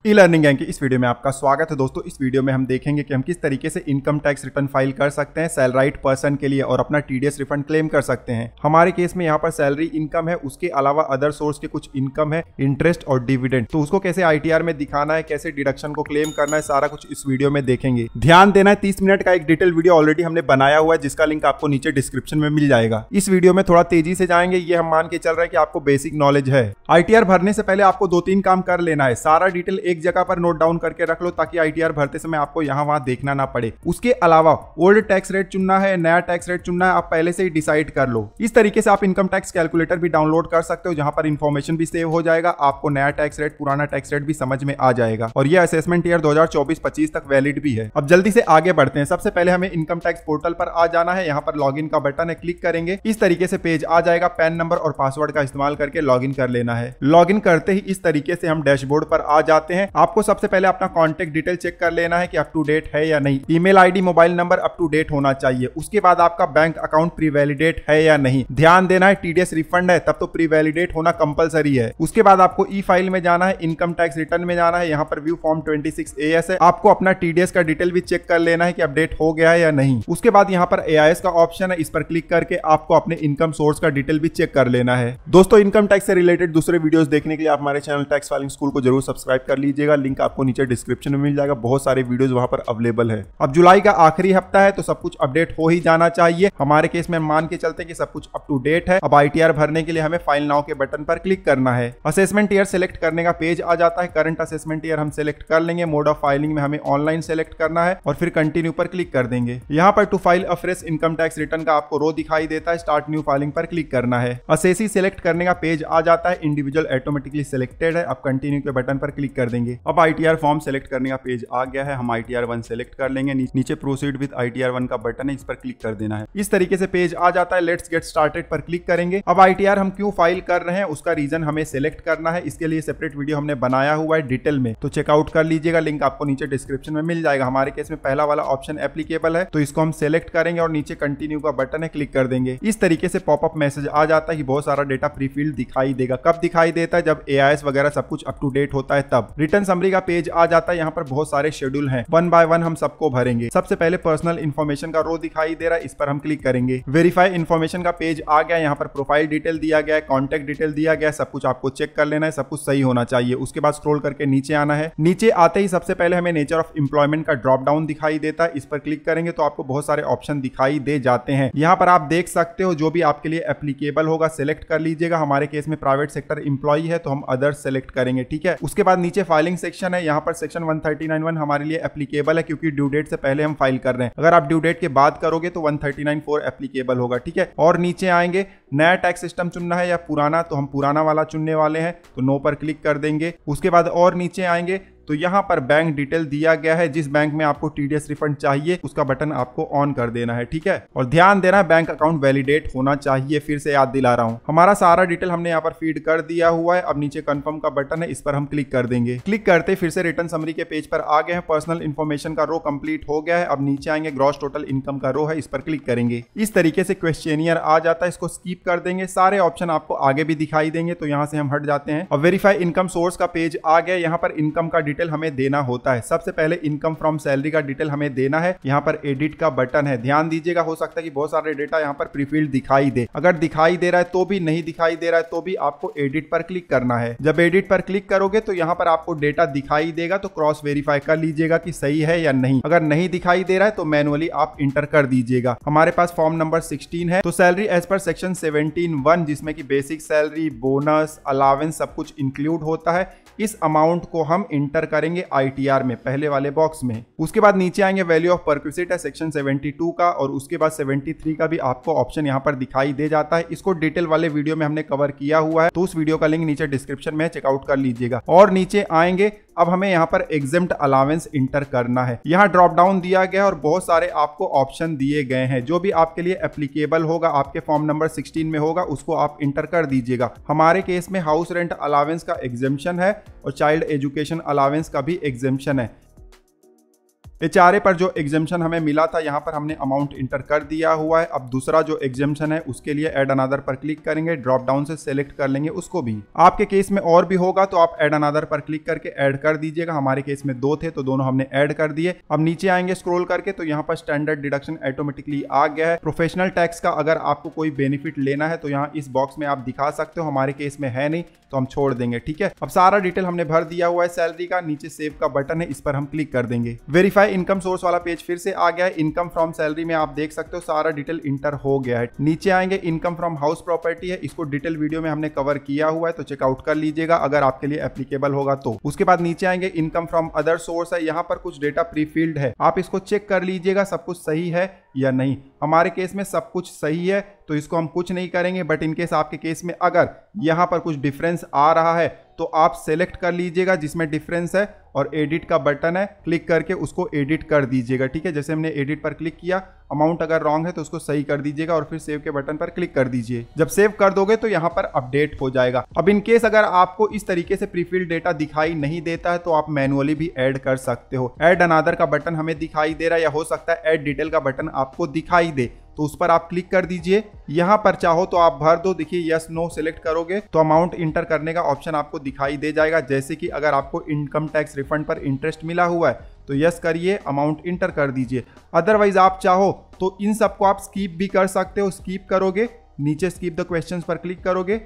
E learning gang की इस video में आपका स्वागत है। दोस्तों, इस वीडियो में हम देखेंगे कि हम किस तरीके से इनकम टैक्स रिटर्न फाइल कर सकते हैं सैलराइड पर्सन के लिए और अपना टीडीएस रिफंड क्लेम कर सकते हैं। हमारे केस में यहाँ पर सैलरी इनकम है, उसके अलावा अदर सोर्स के कुछ इनकम है, इंटरेस्ट और डिविडेंड। तो उसको कैसे आईटीआर में दिखाना है, कैसे डिडक्शन को क्लेम करना है, सारा कुछ इस वीडियो में देखेंगे। ध्यान देना है 30 मिनट का एक डिटेल वीडियो ऑलरेडी हमने बनाया हुआ है, जिसका लिंक आपको नीचे डिस्क्रिप्शन में मिल जाएगा। इस वीडियो में थोड़ा तेजी से जाएंगे, ये हम मान के चल रहे हैं कि आपको बेसिक नॉलेज है। आईटीआर भरने से पहले आपको 2-3 काम कर लेना है। सारा डिटेल एक जगह पर नोट डाउन करके रख लो ताकि आईटीआर भरते समय आपको यहाँ वहां देखना ना पड़े। उसके अलावा ओल्ड टैक्स रेट चुनना है, नया टैक्स रेट चुनना है, आप पहले से ही डिसाइड कर लो। इस तरीके से आप इनकम टैक्स कैलकुलेटर भी डाउनलोड कर सकते हो, जहां पर इंफॉर्मेशन भी सेव हो जाएगा, आपको नया टैक्स रेट पुराना टैक्स रेट भी समझ में आ जाएगा। और ये असेसमेंट ईयर 2024-25 तक वैलिड भी है। अब जल्दी से आगे बढ़ते हैं। सबसे पहले हमें इनकम टैक्स पोर्टल पर आ जाना है। यहाँ पर लॉगिन का बटन है, क्लिक करेंगे, इस तरीके से पेज आ जाएगा। पैन नंबर और पासवर्ड का इस्तेमाल करके लॉगिन कर लेना है। लॉगिन करते ही इस तरीके से हम डैशबोर्ड पर आ जाते हैं। आपको सबसे पहले अपना कॉन्टैक्ट डिटेल चेक कर लेना है कि अप टू डेट है या नहीं। Email ID, mobile number up to date होना चाहिए। उसके बाद आपका बैंक अकाउंट प्री वैलिडेट है या नहीं। ध्यान देना है टीडीएस रिफंड है तब तो प्री वैलिडेट होना कंपलसरी है। उसके बाद आपको ई फाइल में जाना है, इनकम टैक्स रिटर्न में जाना है। यहाँ पर व्यू फॉर्म 26AS है। आपको अपना टीडीएस का डिटेल भी चेक कर लेना है कि अपडेट हो गया है या नहीं। उसके बाद यहाँ पर AIS का ऑप्शन है, इस पर क्लिक करके आपको अपने इनकम सोर्स का डिटेल भी चेक कर लेना है। दोस्तों, इनकम टैक्स से रिलेटेड दूसरे वीडियोस देखने के लिए आप हमारे चैनल टैक्स फाइलिंग स्कूल को जरूर सब्सक्राइब कर लीजिएगा। लिंक आपको नीचे डिस्क्रिप्शन में मिल जाएगा। बहुत सारे वीडियोस वहां पर अवेलेबल है। अब जुलाई का आखिरी हफ्ता है तो सब कुछ अपडेट हो ही जाना चाहिए। हमारे केस में मान के चलते कि सब कुछ अप टू डेट है। अब आईटीआर भरने के लिए हमें फाइल नाउ के बटन पर क्लिक करना है। असेसमेंट ईयर सेलेक्ट करने का पेज आ जाता है। करंट असेसमेंट ईयर हम सेलेक्ट कर लेंगे। मोड ऑफ फाइलिंग में हमें ऑनलाइन सेलेक्ट करना है और फिर कंटिन्यू पर क्लिक कर देंगे। यहाँ पर to file a fresh income tax return का आपको रो दिखाई देता है। स्टार्ट न्यू फाइलिंग पर क्लिक करना है। असेसी सेलेक्ट करने का पेज आ जाता है। इंडिविजुअल ऑटोमेटिकली सिलेक्टेड है। अब कंटिन्यू के बटन पर क्लिक कर देंगे। अब आईटीआर फॉर्म सेलेक्ट करने का पेज आ गया है। हम आईटीआर 1 सेलेक्ट कर लेंगे। नीचे प्रोसीड विद आईटीआर 1 का बटन है, इस पर क्लिक कर देना है। इस तरीके से पेज आ जाता है। लेट्स गेट स्टार्टेड पर क्लिक करेंगे। अब आईटीआर हम क्यों फाइल कर रहे हैं उसका रीजन हमें सेलेक्ट करना है। इसके लिए सेपरेट वीडियो हमने बनाया हुआ है डिटेल में, तो चेकआउट कर लीजिएगा। लिंक आपको नीचे डिस्क्रिप्शन में मिल जाएगा। हमारे केस में पहला वाला ऑप्शन एप्लीकेबल है, तो इसको हम सेलेक्ट करेंगे और नीचे कंटिन्यू का बटन है, क्लिक कर देंगे। इस तरीके से पॉपअप मैसेज आ जाता है कि बहुत सारा डेटा प्री फिल्ड दिखाई देगा। कब दिखाई देता है? जब AIS वगैरह सब कुछ अप टू डेट होता है तब। रिटर्न समरी का पेज आ जाता है। यहाँ पर बहुत सारे शेड्यूल हैं, 1 बाय 1 हम सबको भरेंगे। सबसे पहले पर्सनल इन्फॉर्मेशन का रो दिखाई दे रहा है, इस पर हम क्लिक करेंगे। वेरीफाई इन्फॉर्मेशन का पेज आ गया। यहाँ पर प्रोफाइल डिटेल दिया गया है, कॉन्टैक्ट डिटेल दिया गया है, सब कुछ आपको चेक कर लेना है, सब कुछ सही होना चाहिए। उसके बाद स्क्रॉल करके नीचे आना है। नीचे आते ही सबसे पहले हमें नेचर ऑफ एम्प्लॉयमेंट का ड्रॉप डाउन दिखाई देता है, इस पर क्लिक करेंगे तो आपको बहुत सारे ऑप्शन दिखाई दे जाते हैं। यहाँ पर आप देख सकते हो जो भी आपके लिए एप्लीकेबल होगा सेलेक्ट कर लीजिएगा। हमारे केस में प्राइवेट सेक्टर एम्प्लॉय है तो हम अदर्स सेलेक्ट करेंगे, ठीक है। उसके बाद नीचे फाइलिंग सेक्शन है। यहाँ पर सेक्शन 139(1) हमारे लिए एप्लीकेबल है क्योंकि ड्यू डेट से पहले हम फाइल कर रहे हैं। अगर आप ड्यू डेट के बाद करोगे तो 139(4) एप्लीकेबल होगा, ठीक है। और नीचे आएंगे, नया टैक्स सिस्टम चुनना है या पुराना, तो हम पुराना वाला चुनने वाले हैं, तो नो पर क्लिक कर देंगे। उसके बाद और नीचे आएंगे तो यहाँ पर बैंक डिटेल दिया गया है। जिस बैंक में आपको टीडीएस रिफंड चाहिए उसका बटन आपको ऑन कर देना है, ठीक है। और ध्यान देना है बैंक अकाउंट वैलिडेट होना चाहिए। फिर से याद दिला रहा हूँ, हमारा सारा डिटेल हमने यहाँ पर फीड कर दिया हुआ है। अब नीचे कंफर्म का बटन है, इस पर हम क्लिक कर देंगे। क्लिक करते फिर से रिटर्न समरी के पेज पर आ गए हैं। पर्सनल इन्फॉर्मेशन का रो कंप्लीट हो गया है। अब नीचे आएंगे, ग्रॉस टोटल इनकम का रो है, इस पर क्लिक करेंगे। इस तरीके से क्वेश्चनियर आ जाता है, इसको स्किप कर देंगे। सारे ऑप्शन आपको आगे भी दिखाई देंगे, तो यहाँ से हम हट जाते हैं। अब वेरीफाई इनकम सोर्स का पेज आ गया। यहाँ पर इनकम का डिटेल हमें देना होता है। सबसे पहले इनकम फ्रॉम सैलरी का डिटेल हमें देना है। यहाँ पर एडिट का बटन है, ध्यान दीजिएगा। हो सकता है कि बहुत सारे डेटा यहाँ पर प्रीफिल्ड दिखाई दे। अगर दिखाई दे रहा है तो भी, नहीं दिखाई दे रहा है तो भी आपको एडिट पर क्लिक करना है। जब एडिट पर क्लिक करोगे तो यहाँ पर आपको डेटा दिखाई देगा, तो क्रॉस वेरीफाई कर लीजिएगा कि सही है या नहीं। अगर नहीं दिखाई दे रहा है तो मैनुअली आप इंटर कर दीजिएगा। हमारे पास फॉर्म नंबर 16 है। तो सैलरी एज पर सेक्शन 17(1) जिसमें कि बेसिक सैलरी, बोनस, अलावेंस सब कुछ इंक्लूड होता है। इस अमाउंट को हम इंटर करेंगे आईटीआर में, पहले वाले बॉक्स में। उसके बाद नीचे आएंगे, वैल्यू ऑफ परक्विजिट है सेक्शन 72 का, और उसके बाद 73 का भी आपको ऑप्शन यहाँ पर दिखाई दे जाता है। इसको डिटेल वाले वीडियो में हमने कवर किया हुआ है, तो उस वीडियो का लिंक नीचे डिस्क्रिप्शन में चेकआउट कर लीजिएगा। और नीचे आएंगे, अब हमें यहाँ पर एग्जेम्प्ट अलावेंस इंटर करना है। यहाँ ड्रॉप डाउन दिया गया है और बहुत सारे आपको ऑप्शन दिए गए हैं। जो भी आपके लिए एप्लीकेबल होगा, आपके फॉर्म नंबर 16 में होगा, उसको आप इंटर कर दीजिएगा। हमारे केस में हाउस रेंट अलावेंस का एग्जेम्पशन है और चाइल्ड एजुकेशन अलावेंस का भी एग्जेम्पशन है। HRA पर जो एग्जेम्पशन हमें मिला था यहाँ पर हमने अमाउंट इंटर कर दिया हुआ है। अब दूसरा जो एग्जेम्पशन है उसके लिए ऐड अनदर पर क्लिक करेंगे, ड्रॉप डाउन से सेलेक्ट कर लेंगे उसको भी। आपके केस में और भी होगा तो आप ऐड अनदर पर क्लिक करके ऐड कर दीजिएगा। हमारे केस में 2 थे तो दोनों हमने ऐड कर दिए। अब नीचे आएंगे स्क्रॉल करके तो यहाँ पर स्टैंडर्ड डिडक्शन ऑटोमेटिकली आ गया है। प्रोफेशनल टैक्स का अगर आपको कोई बेनिफिट लेना है तो यहाँ इस बॉक्स में आप दिखा सकते हो, हमारे केस में है नहीं तो हम छोड़ देंगे। ठीक है, अब सारा डिटेल हमने भर दिया हुआ है सैलरी का। नीचे सेव का बटन है, इस पर हम क्लिक कर देंगे। वेरीफाई इनकम सोर्स वाला पेज फिर से आ गया है। इनकम फ्रॉम सैलरी में आप देख सकते हो सारा डिटेल इंटर हो गया है। नीचे आएंगे इनकम फ्रॉम हाउस प्रॉपर्टी है, इसको डिटेल वीडियो में हमने कवर किया हुआ है तो चेकआउट कर लीजिएगा अगर आपके लिए एप्लीकेबल होगा तो। उसके बाद नीचे आएंगे इनकम फ्रॉम अदर सोर्स है, यहाँ पर कुछ डेटा प्री फिल्ड है, आप इसको चेक कर लीजिएगा सब कुछ सही है या नहीं। हमारे केस में सब कुछ सही है तो इसको हम कुछ नहीं करेंगे, बट इनकेस आपके केस में अगर यहाँ पर कुछ डिफरेंस आ रहा है तो आप सेलेक्ट कर लीजिएगा जिसमें डिफरेंस है और एडिट का बटन है, क्लिक करके उसको एडिट कर दीजिएगा। ठीक है, जैसे हमने एडिट पर क्लिक किया, अमाउंट अगर रॉन्ग है तो उसको सही कर दीजिएगा और फिर सेव के बटन पर क्लिक कर दीजिए। जब सेव कर दोगे तो यहाँ पर अपडेट हो जाएगा। अब इन केस अगर आपको इस तरीके से प्रीफिल्ड डेटा दिखाई नहीं देता है तो आप मैनुअली भी ऐड कर सकते हो। ऐड अनदर का बटन हमें दिखाई दे रहा है या हो सकता है ऐड डिटेल का बटन आपको दिखाई दे तो उस पर आप क्लिक कर दीजिए। यहाँ पर चाहो तो आप भर दो, देखिए यस नो सिलेक्ट करोगे तो अमाउंट इंटर करने का ऑप्शन आपको दिखाई दे जाएगा। जैसे कि अगर आपको इनकम टैक्स रिफंड पर इंटरेस्ट मिला हुआ है तो यस करिए, अमाउंट इंटर कर दीजिए। अदरवाइज आप चाहो तो इन सबको आप स्कीप भी कर सकते हो। स्कीप करोगे, नीचे स्कीप द क्वेश्चंस पर क्लिक करोगे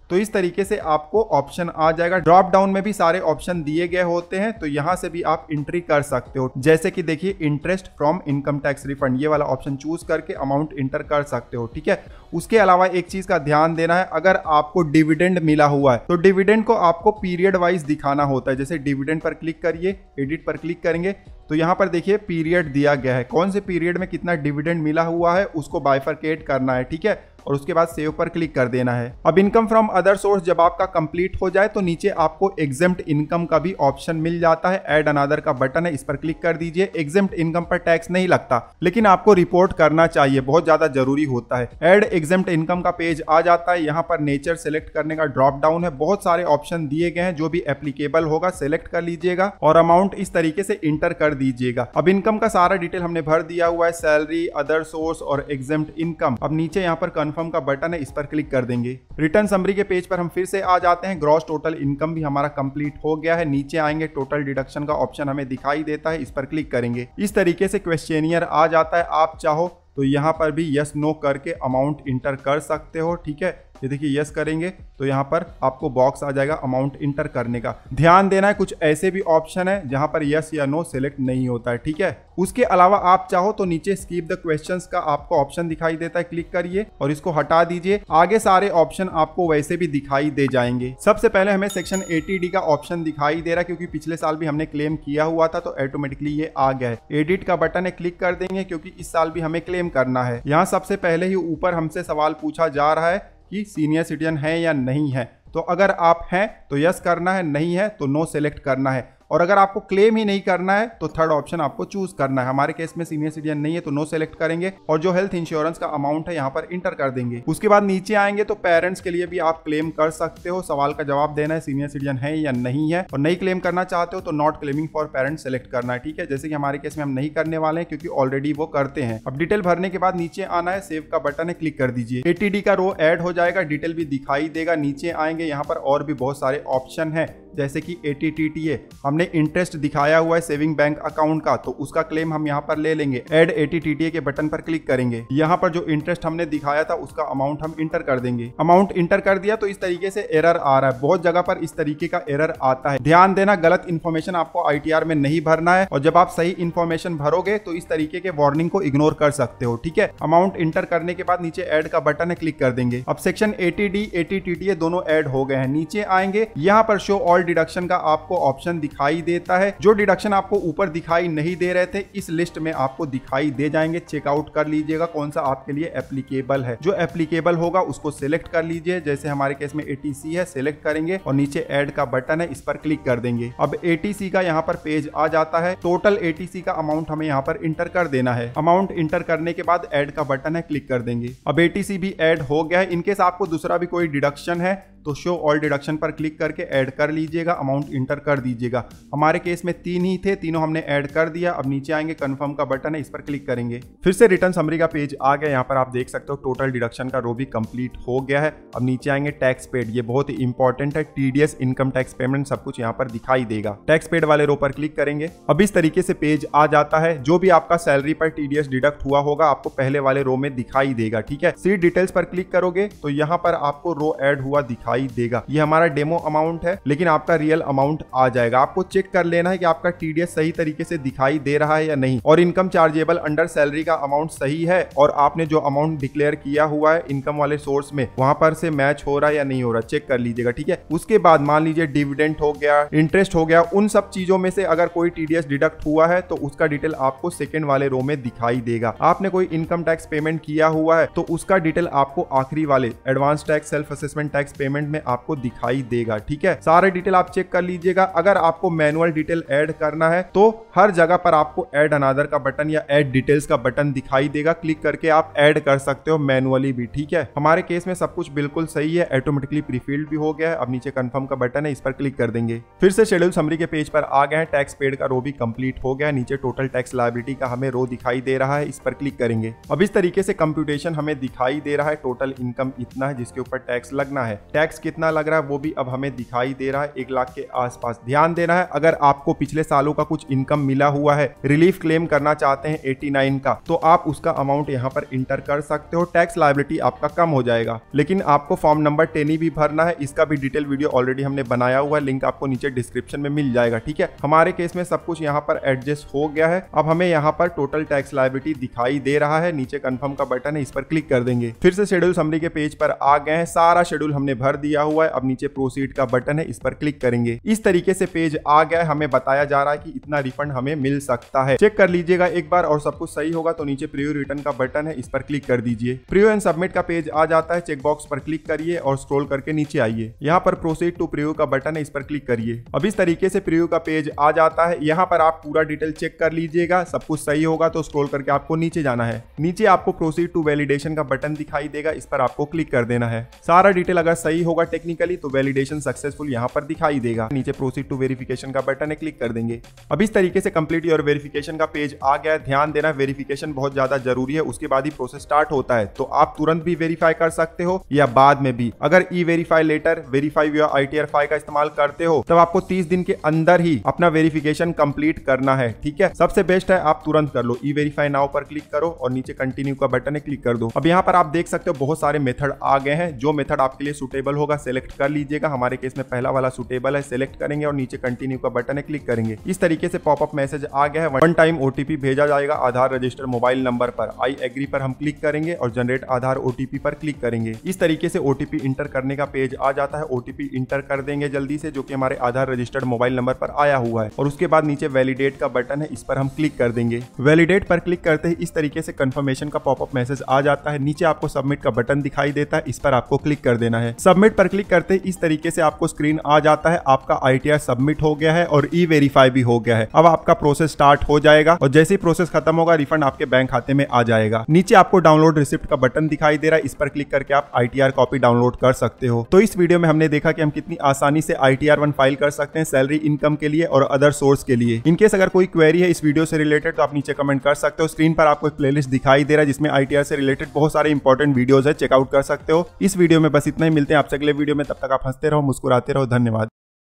तो इस तरीके से आपको ऑप्शन आ जाएगा। ड्रॉप डाउन में भी सारे ऑप्शन दिए गए होते हैं तो यहां से भी आप एंट्री कर सकते हो। जैसे कि देखिए interest from income tax refund, ये वाला ऑप्शन चूज करके अमाउंट इंटर कर सकते हो। ठीक है, उसके अलावा एक चीज का ध्यान देना है, अगर आपको डिविडेंड मिला हुआ है तो डिविडेंड को आपको पीरियड वाइज दिखाना होता है। जैसे डिविडेंड पर क्लिक करिए, एडिट पर क्लिक करेंगे तो यहाँ पर देखिए पीरियड दिया गया है, कौन से पीरियड में कितना डिविडेंड मिला हुआ है उसको बाइफरकेट करना है। ठीक है, और उसके बाद सेव पर क्लिक कर देना है। अब इनकम फ्रॉम अदर सोर्स जब आपका कंप्लीट हो जाए तो नीचे आपको एग्जेम्प्ट इनकम का भी ऑप्शन मिल जाता है। ऐड अनदर का बटन है, इस पर क्लिक कर दीजिए। एग्जेम्प्ट इनकम पर टैक्स नहीं लगता लेकिन आपको रिपोर्ट करना चाहिए, बहुत ज्यादा जरूरी होता है। ऐड एग्जेम्प्ट इनकम का पेज आ जाता है। यहाँ पर नेचर सेलेक्ट करने का ड्रॉप डाउन है, बहुत सारे ऑप्शन दिए गए हैं, जो भी एप्लीकेबल होगा सेलेक्ट कर लीजिएगा और अमाउंट इस तरीके से इंटर कर दीजिएगा। अब इनकम का सारा डिटेल हमने भर दिया हुआ है, सैलरी, अदर सोर्स और एग्जेम्प्ट इनकम। अब नीचे यहाँ पर कंफर्म का बटन है, इस पर क्लिक कर देंगे। रिटर्न समरी के पेज पर हम फिर से आ जाते हैं। ग्रॉस टोटल इनकम भी हमारा कंप्लीट हो गया है। नीचे आएंगे, टोटल डिडक्शन का ऑप्शन हमें दिखाई देता है, इस पर क्लिक करेंगे। इस तरीके से क्वेश्चनियर आ जाता है। आप चाहो तो यहाँ पर भी यस नो करके अमाउंट इंटर कर सकते हो। ठीक है, ये देखिए यस करेंगे तो यहाँ पर आपको बॉक्स आ जाएगा अमाउंट इंटर करने का। ध्यान देना है कुछ ऐसे भी ऑप्शन है जहां पर यस या नो सिलेक्ट नहीं होता है। ठीक है, उसके अलावा आप चाहो तो नीचे स्कीप द क्वेश्चंस का आपको ऑप्शन दिखाई देता है, क्लिक करिए और इसको हटा दीजिए। आगे सारे ऑप्शन आपको वैसे भी दिखाई दे जाएंगे। सबसे पहले हमें सेक्शन 80D का ऑप्शन दिखाई दे रहा है क्योंकि पिछले साल भी हमने क्लेम किया हुआ था तो ऑटोमेटिकली ये आ गया है। एडिट का बटन है, क्लिक कर देंगे क्योंकि इस साल भी हमें क्लेम करना है। यहाँ सबसे पहले ही ऊपर हमसे सवाल पूछा जा रहा है कि सीनियर सिटीजन है या नहीं है, तो अगर आप हैं तो यस करना है, नहीं है तो नो सेलेक्ट करना है। और अगर आपको क्लेम ही नहीं करना है तो थर्ड ऑप्शन आपको चूज करना है। हमारे केस में सीनियर सिटीजन नहीं है तो नो सेलेक्ट करेंगे और जो हेल्थ इंश्योरेंस का अमाउंट है यहाँ पर इंटर कर देंगे। उसके बाद नीचे आएंगे तो पेरेंट्स के लिए भी आप क्लेम कर सकते हो। सवाल का जवाब देना है सीनियर सिटीजन है या नहीं है, और नहीं क्लेम करना चाहते हो तो not claiming for parents select करना है। ठीक है, जैसे कि हमारे केस में हम नहीं करने वाले हैं क्योंकि ऑलरेडी वो करते हैं। अब डिटेल भरने के बाद नीचे आना है, सेव का बटन है, क्लिक कर दीजिए। 80D का रो ऐड हो जाएगा, डिटेल भी दिखाई देगा। नीचे आएंगे, यहाँ पर और भी बहुत सारे ऑप्शन है जैसे कि 80TTA, हमने इंटरेस्ट दिखाया हुआ है सेविंग बैंक अकाउंट का तो उसका क्लेम हम यहाँ पर ले लेंगे। ऐड 80TTA के बटन पर क्लिक करेंगे। यहाँ पर जो इंटरेस्ट हमने दिखाया था उसका अमाउंट हम इंटर कर देंगे। अमाउंट इंटर कर दिया तो इस तरीके से एरर आ रहा है, बहुत जगह पर इस तरीके का एरर आता है। ध्यान देना, गलत इन्फॉर्मेशन आपको ITR में नहीं भरना है और जब आप सही इन्फॉर्मेशन भरोगे तो इस तरीके के वार्निंग को इग्नोर कर सकते हो। ठीक है, अमाउंट इंटर करने के बाद नीचे ऐड का बटन है, क्लिक कर देंगे। अब सेक्शन 80D 80TTA दोनों ऐड हो गए हैं। नीचे आएंगे, यहाँ पर शो ऑल डिडक्शन का आपको ऑप्शन दिखाई देता है। जो डिडक्शन आपको ऊपर दिखाई नहीं दे रहे थे इस लिस्ट में आपको दिखाई दे जाएंगे। चेकआउट कर लीजिएगा कौन सा आपके लिए एप्लीकेबल है। जो एप्लीकेबल होगा उसको सिलेक्ट कर लीजिए। जैसे हमारे केस में ATC है, सिलेक्ट करेंगे और नीचे ऐड का बटन है, इस पर क्लिक कर देंगे। अब ATC का यहाँ पर पेज आ जाता है। टोटल ATC का अमाउंट हमें यहाँ पर इंटर कर देना है। अमाउंट इंटर करने के बाद ऐड का बटन है, क्लिक कर देंगे। अब ATC भी ऐड हो गया है। इनकेस आपको दूसरा भी कोई डिडक्शन है तो शो ऑल डिडक्शन पर क्लिक करके ऐड कर लीजिएगा, अमाउंट इंटर कर दीजिएगा। हमारे केस में 3 ही थे, तीनों हमने ऐड कर दिया। अब नीचे आएंगे, कंफर्म का बटन है, इस पर क्लिक करेंगे। फिर से रिटर्न समरी का पेज आ गया। यहाँ पर आप देख सकते हो टोटल डिडक्शन का रो भी कंप्लीट हो गया है। अब नीचे आएंगे, टैक्स पेड, ये बहुत ही इंपॉर्टेंट है। टीडीएस, इनकम टैक्स पेमेंट सब कुछ यहाँ पर दिखाई देगा। टैक्स पेड वाले रो पर क्लिक करेंगे। अब इस तरीके से पेज आ जाता है। जो भी आपका सैलरी पर टीडीएस डिडक्ट हुआ होगा आपको पहले वाले रो में दिखाई देगा। ठीक है, सीट डिटेल्स पर क्लिक करोगे तो यहाँ पर आपको रो ऐड हुआ दिखाई देगा। ये हमारा डेमो अमाउंट है, लेकिन आपका रियल अमाउंट आ जाएगा। आपको चेक कर लेना है कि आपका टीडीएस सही तरीके से दिखाई दे रहा है या नहीं, और इनकम चार्जेबल अंडर सैलरी का अमाउंट सही है, और आपने जो अमाउंट डिक्लेयर किया हुआ है इनकम वाले सोर्स में वहां पर से मैच हो रहा है या नहीं हो रहा, चेक कर लीजिएगा। ठीक है, उसके बाद मान लीजिए डिविडेंड हो गया, इंटरेस्ट हो गया, उन सब चीजों में से अगर कोई टीडीएस डिडक्ट हुआ है तो उसका डिटेल आपको सेकंड वाले रो में दिखाई देगा। आपने कोई इनकम टैक्स पेमेंट किया हुआ है तो उसका डिटेल आपको आखिरी वाले advance tax, self assessment tax payment में आपको दिखाई देगा। ठीक है, सारे डिटेल आप चेक कर लीजिएगा। अगर आपको मैनुअल डिटेल ऐड करना है तो हर जगह पर आपको ऐड अनदर का बटन या ऐड डिटेल्स का बटन दिखाई देगा, क्लिक करके आप ऐड कर सकते हो मैनुअली भी। ठीक है, हमारे केस में सब कुछ बिल्कुल सही है, ऑटोमेटिकली प्रीफिल्ड भी हो गया है। अब नीचे कंफर्म का बटन है, इस पर क्लिक कर देंगे। फिर से शेड्यूल समरी के पेज पर आ गए हैं। टैक्स पेड का रो भी कंप्लीट हो गया। नीचे टोटल टैक्स लायबिलिटी का हमें रो दिखाई दे रहा है, इस पर क्लिक करेंगे। अब इस तरीके से कंप्यूटेशन हमें दिखाई दे रहा है। टोटल इनकम इतना है जिसके ऊपर टैक्स लगना है। टैक्स कितना लग रहा है वो भी अब हमें दिखाई दे रहा है, 1 लाख के आसपास। ध्यान देना है, अगर आपको पिछले सालों का कुछ इनकम मिला हुआ है, रिलीफ क्लेम करना चाहते हैं 89 का, तो आप उसका अमाउंट यहाँ पर इंटर कर सकते हो। टैक्स लायबिलिटी आपका कम हो जाएगा। लेकिन आपको फॉर्म नंबर 10 भी भरना है, इसका भी डिटेल वीडियो ऑलरेडी हमने बनाया हुआ है, लिंक आपको नीचे डिस्क्रिप्शन में मिल जाएगा। ठीक है, हमारे केस में सब कुछ यहाँ पर एडजस्ट हो गया है। अब हमें यहाँ पर टोटल टैक्स लायबिलिटी दिखाई दे रहा है। नीचे कंफर्म का बटन है, इस पर क्लिक कर देंगे। फिर से शेड्यूल समरी के पेज पर आ गए हैं। सारा शेड्यूल हमने भर दिया हुआ है। अब नीचे प्रोसीड का बटन है, इस पर क्लिक करेंगे। इस तरीके से पेज आ गया है। हमें बताया जा रहा है कि इतना रिफंड हमें मिल सकता है। चेक कर लीजिएगा एक बार, और सब कुछ सही होगा तो नीचे प्रीव्यू रिटर्न का बटन है, इस पर क्लिक कर दीजिए। प्रीव्यू एंड सबमिट का पेज आ जाता है। चेक बॉक्स पर क्लिक करिए और स्क्रॉल करके नीचे आइए। यहाँ पर प्रोसीड टू प्रीव्यू का बटन है, इस पर क्लिक करिए। अब इस तरीके से प्रीव्यू का पेज आ जाता है। यहाँ पर आप पूरा डिटेल चेक कर लीजिएगा। सब कुछ सही होगा तो स्क्रॉल करके आपको नीचे जाना है। नीचे आपको प्रोसीड टू वैलिडेशन का बटन दिखाई देगा, इस पर आपको क्लिक कर देना है। सारा डिटेल अगर सही होगा टेक्निकली तो वैलिडेशन सक्सेसफुल यहाँ पर दिखाई देगा। नीचे प्रोसीड टू वेरिफिकेशन का बटन है, क्लिक कर देंगे। अब इस तरीके से कंप्लीट योर वेरिफिकेशन का पेज आ गया है। ध्यान देना, वेरिफिकेशन बहुत ज्यादा जरूरी है, उसके बाद ही प्रोसेस स्टार्ट होता है। तो आप तुरंत भी वेरीफाई कर सकते हो या बाद में भी। अगर ई वेरीफाई लेटर, वेरीफाई या ITR फाइल का इस्तेमाल करते हो तब आपको 30 दिन के अंदर ही अपना वेरिफिकेशन कंप्लीट करना है। ठीक है, सबसे बेस्ट है आप तुरंत कर लो। ई वेरीफाई नाउ पर क्लिक करो और नीचे कंटिन्यू का बटन है, क्लिक कर दो। अब यहाँ पर आप देख सकते हो बहुत सारे मेथड आ गए हैं। जो मेथड आपके लिए सुटेबल होगा सेलेक्ट कर लीजिएगा। हमारे केस में पहला वाला सुटेबल है, सेलेक्ट करेंगे और नीचे कंटिन्यू का बटन है, क्लिक करेंगे। इस तरीके से पॉपअप मैसेज आ गया है। 1 टाइम OTP भेजा जाएगा आधार रजिस्टर मोबाइल नंबर पर। आई एग्री पर हम क्लिक करेंगे और जनरेट आधार OTP पर क्लिक करेंगे। इस तरीके से OTP इंटर करने का पेज आ जाता है। OTP इंटर कर देंगे जल्दी से, जो कि हमारे आधार रजिस्टर्ड मोबाइल नंबर पर आया हुआ है। और उसके बाद नीचे वैलिडेट का बटन है, इस पर हम क्लिक कर देंगे। वैलिडेट पर क्लिक करते ही इस तरीके से कंफर्मेशन का पॉपअप मैसेज आ जाता है। नीचे आपको सबमिट का बटन दिखाई देता है, इस पर आपको क्लिक कर देना है। सबमिट पर क्लिक करते ही इस तरीके से आपको स्क्रीन आ जाता है। आपका ITR सबमिट हो गया है और ई वेरीफाई भी हो गया है। अब आपका प्रोसेस स्टार्ट हो जाएगा और जैसे ही प्रोसेस खत्म होगा रिफंड आपके बैंक खाते में आ जाएगा। नीचे आपको डाउनलोड रिसिप्ट का बटन दिखाई दे रहा है, इस पर क्लिक करके आप ITR कॉपी डाउनलोड कर सकते हो। तो इस वीडियो में हमने देखा कि हम कितनी आसानी से ITR 1 फाइल कर सकते हैं सैलरी, इनकम के लिए और अदर सोर्स के लिए। इनकेस अगर कोई क्वेरी है इस वीडियो से रिलेटेड तो आप नीचे कमेंट कर सकते हो। स्क्रीन पर आपको एक प्लेलिस्ट दिखाई दे रहा है जिसमें ITR से रिलेटेड बहुत सारे इंपॉर्टेंट वीडियोस है, चेकआउट कर सकते हो। इस वीडियो में बस इतना ही, मिलते हैं आपसे अगले वीडियो में। तब तक आप हंसते रहो, मुस्कुराते रहो। धन्यवाद।